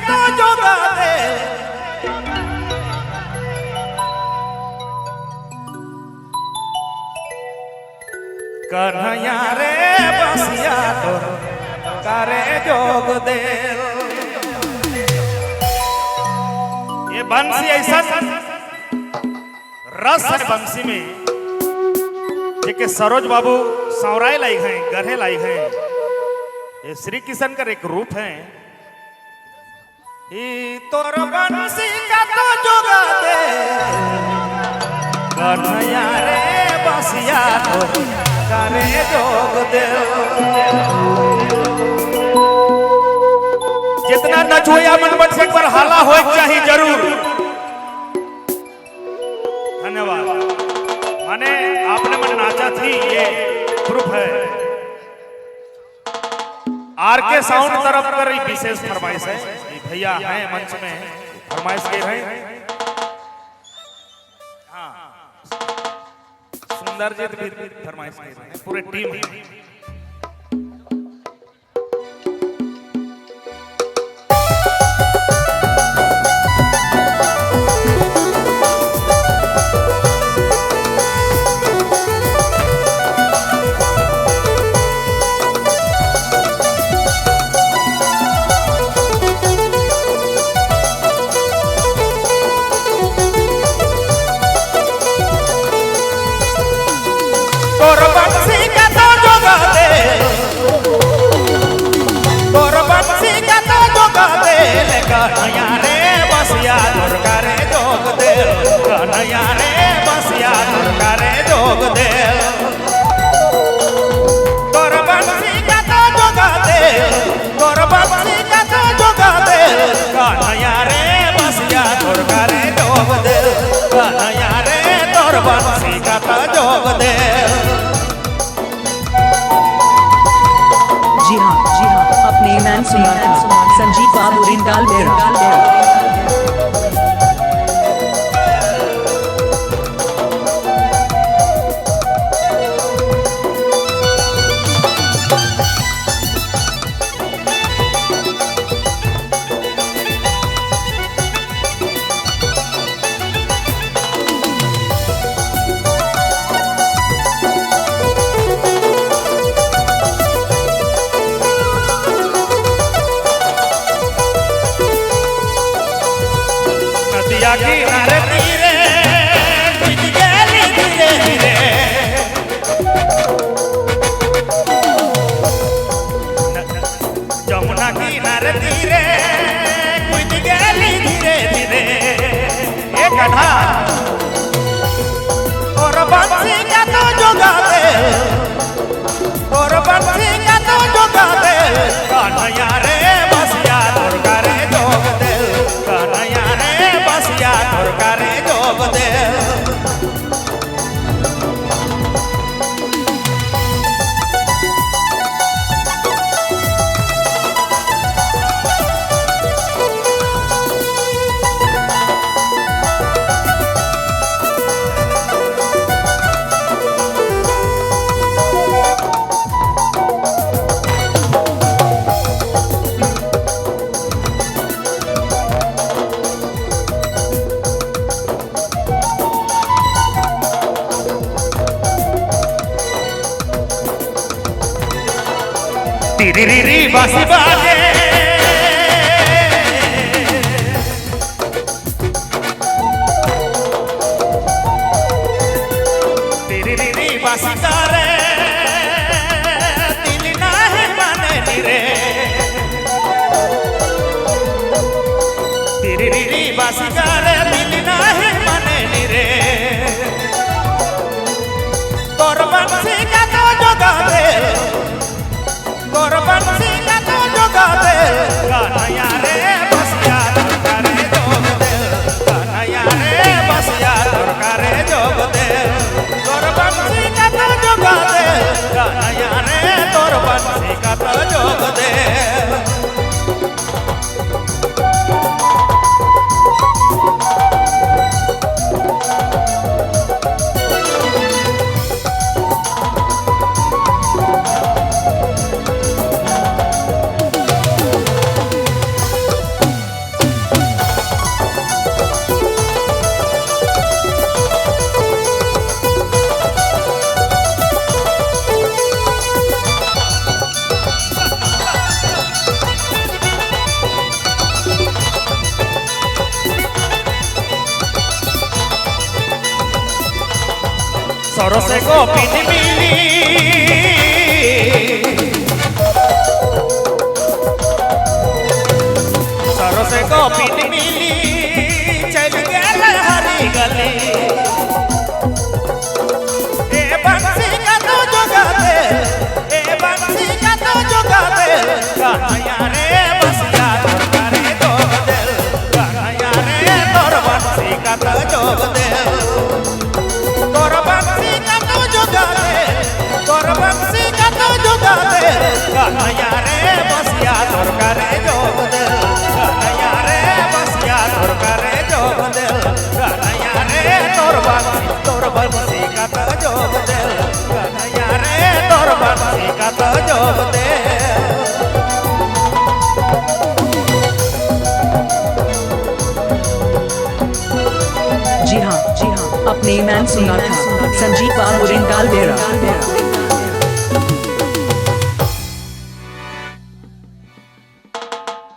तो जोगा दे कन्हैया रे बसिया तो करे जोग दे। ये बंसी ऐसा रस है बंसी में जेके सरोज बाबू सौराय लाई हैं, गढ़े लाई हैं। ये श्री कृष्ण का एक रूप है। तोर बंसी का तो जोगा दे कन्हैया रे बसिया तो करे जोग दे। जितना नचोया मन से एक बार हाला हो चाहिए जरूर। धन्यवाद। माने आपने मन नाचा थी, ये प्रूफ है। आर के साउंड तरफ कर विशेष फरमाइश है। भैया हैं मंच में, फरमाइश के हैं। हाँ, सुंदरजीत भी फरमाइश के हैं, पूरे टीम है। तोर बंसी का तो जोगा दे कन्हैया रे बसिया तोर करे जोग दे। कन्हैया रे बसिया तोर करे जोग दे। तोर बंसी का तो जोगा दे कन्हैया रे बसिया तोर करे जोग दे। कन्हैया रे तोर बंसी का तो जोग दे। जी हाँ, अपने नाम सुनाता संजीव बाबू रिंडाल मेरा। किनारे तीरे कुछ गली धीरे धीरे जमुना किनारे तीरे कुछ गली धीरे धीरे एक गधा और बंसी का तो जोगा दे। और बंसी का तो जोगा दे कन्हैया रे बसिया तोर करे जोग दे। कन्हैया रे बसिया तोर करे जोग दे। टिरिरी बासी बाजे टिरिरी बासी करे दिल ना है माने निरे। टिरिरी बासी करे दिल ना है माने निरे। तोर बंसी का तो जोगा दे। तोर बंसी का तो जोगा সরসে গোপিন মিলি সরসে গোপিন মিলি চল গেল হরি গলি এ বংশী কা তো জোগাতে এ বংশী কা তো জোগাতে কানাইয়া রে বসিয়া তোর করে যোগ দে কানাইয়া রে তোর বংশী কা তো যোগ দে তোর বংশী কা তো জোগাতে তোর বংশী কা তো জোগাতে কানাইয়া রে বসিয়া তোর করে যোগ দে কানাইয়া রে বসিয়া তোর করে যোগ দে কানাইয়া রে তোর বংশী কা তো যোগ দে কানাইয়া রে তোর বংশী কা তো যোগ দে जी हाँ अपने मैन सुना था संजीव बाबू रिंडाल बेरा।